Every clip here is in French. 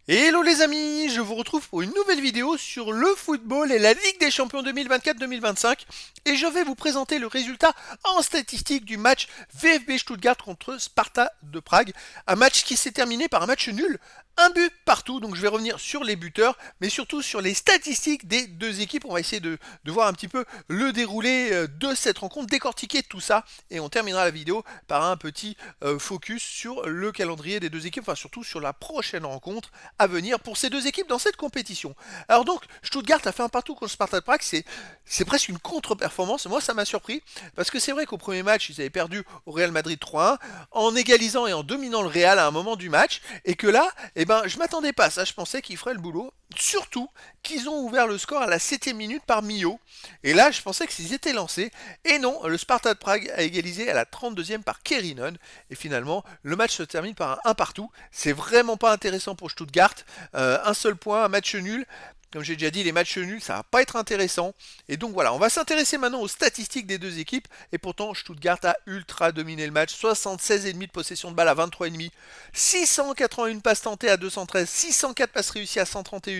Hello les amis, je vous retrouve pour une nouvelle vidéo sur le football et la Ligue des Champions 2024-2025 et je vais vous présenter le résultat en statistique du match VfB Stuttgart contre Sparta de Prague, un match qui s'est terminé par un match nul, un but partout, donc je vais revenir sur les buteurs mais surtout sur les statistiques des deux équipes. On va essayer de voir un petit peu le déroulé de cette rencontre, décortiquer tout ça et on terminera la vidéo par un petit focus sur le calendrier des deux équipes, enfin surtout sur la prochaine rencontre à venir pour ces deux équipes dans cette compétition. Alors donc, Stuttgart a fait un partout contre Sparta de Prague, c'est presque une contre-performance. Moi, ça m'a surpris parce que c'est vrai qu'au premier match, ils avaient perdu au Real Madrid 3-1 en égalisant et en dominant le Real à un moment du match, et que là, je m'attendais pas à ça. Je pensais qu'ils feraient le boulot. Surtout qu'ils ont ouvert le score à la 7e minute par Millau. Et là, je pensais qu'ils étaient lancés. Et non, le Sparta de Prague a égalisé à la 32e par Kerinen. Et finalement, le match se termine par un partout. C'est vraiment pas intéressant pour Stuttgart. Un seul point, un match nul. Comme j'ai déjà dit, les matchs nuls, ça va pas être intéressant. Et donc voilà, on va s'intéresser maintenant aux statistiques des deux équipes. Et pourtant, Stuttgart a ultra dominé le match. 76,5 de possession de balle à 23,5. 681 passes tentées à 213. 604 passes réussies à 131.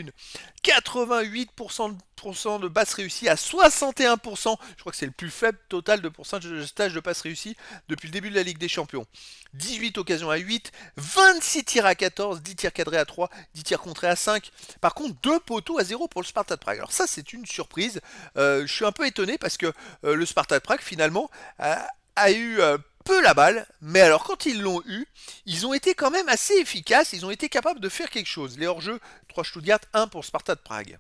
88% de passes réussies à 61%. Je crois que c'est le plus faible total de pourcentage de passes réussies depuis le début de la Ligue des Champions. 18 occasions à 8, 26 tirs à 14, 10 tirs cadrés à 3, 10 tirs contrés à 5. Par contre, 2 poteaux à 0 pour le Sparta de Prague. Alors ça, c'est une surprise. Je suis un peu étonné parce que le Sparta de Prague, finalement, a eu peu la balle, mais alors quand ils l'ont eu, ils ont été quand même assez efficaces, ils ont été capables de faire quelque chose. Les hors-jeux, 3 Stuttgart, 1 pour Sparta de Prague.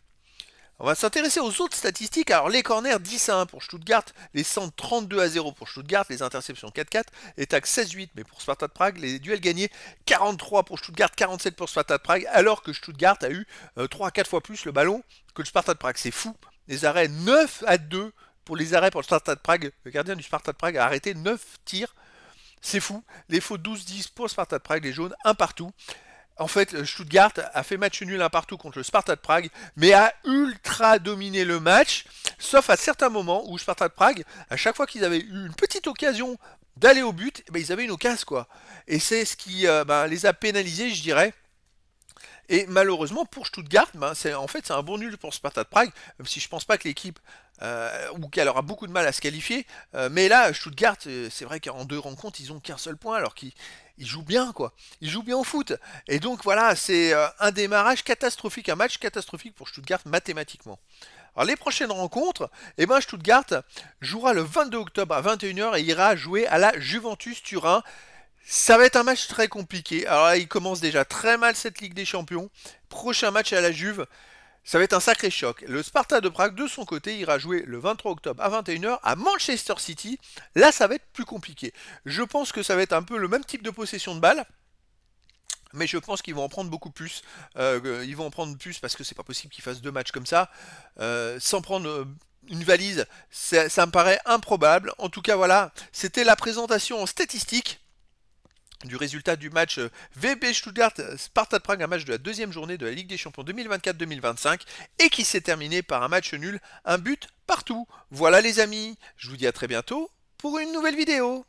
On va s'intéresser aux autres statistiques. Alors les corners 10-1 pour Stuttgart, les centres 32-0 pour Stuttgart, les interceptions 4-4, les tags 16-8 mais pour Sparta de Prague, les duels gagnés 43 pour Stuttgart, 47 pour Sparta de Prague, alors que Stuttgart a eu 3 à 4 fois plus le ballon que le Sparta de Prague. C'est fou. Les arrêts 9-2 pour les arrêts pour le Sparta de Prague. Le gardien du Sparta de Prague a arrêté 9 tirs. C'est fou. Les fautes 12-10 pour le Sparta de Prague, les jaunes un partout. En fait, Stuttgart a fait match nul un partout contre le Sparta de Prague, mais a ultra dominé le match, sauf à certains moments où Sparta de Prague, à chaque fois qu'ils avaient eu une petite occasion d'aller au but, ils avaient une occasion quoi. Et c'est ce qui les a pénalisés, je dirais. Et malheureusement pour Stuttgart, c'est un bon nul pour Sparta de Prague, même si je pense pas que l'équipe ou qu'elle aura beaucoup de mal à se qualifier. Mais là, Stuttgart, c'est vrai qu'en deux rencontres, ils ont qu'un seul point, alors qu'ils jouent bien, quoi. Ils jouent bien au foot. Et donc voilà, c'est un démarrage catastrophique, un match catastrophique pour Stuttgart mathématiquement. Alors les prochaines rencontres, Stuttgart jouera le 22 octobre à 21h et ira jouer à la Juventus Turin. Ça va être un match très compliqué. Alors là, il commence déjà très mal cette Ligue des Champions. Prochain match à la Juve, ça va être un sacré choc. Le Sparta de Prague, de son côté, ira jouer le 23 octobre à 21h à Manchester City. Là, ça va être plus compliqué. Je pense que ça va être un peu le même type de possession de balle. Mais je pense qu'ils vont en prendre beaucoup plus. Ils vont en prendre plus parce que c'est pas possible qu'ils fassent deux matchs comme ça. Sans prendre une valise, ça me paraît improbable. En tout cas, voilà, c'était la présentation en statistique du résultat du match VB Stuttgart-Sparta de Prague, un match de la deuxième journée de la Ligue des Champions 2024-2025 et qui s'est terminé par un match nul, un but partout. Voilà les amis, je vous dis à très bientôt pour une nouvelle vidéo.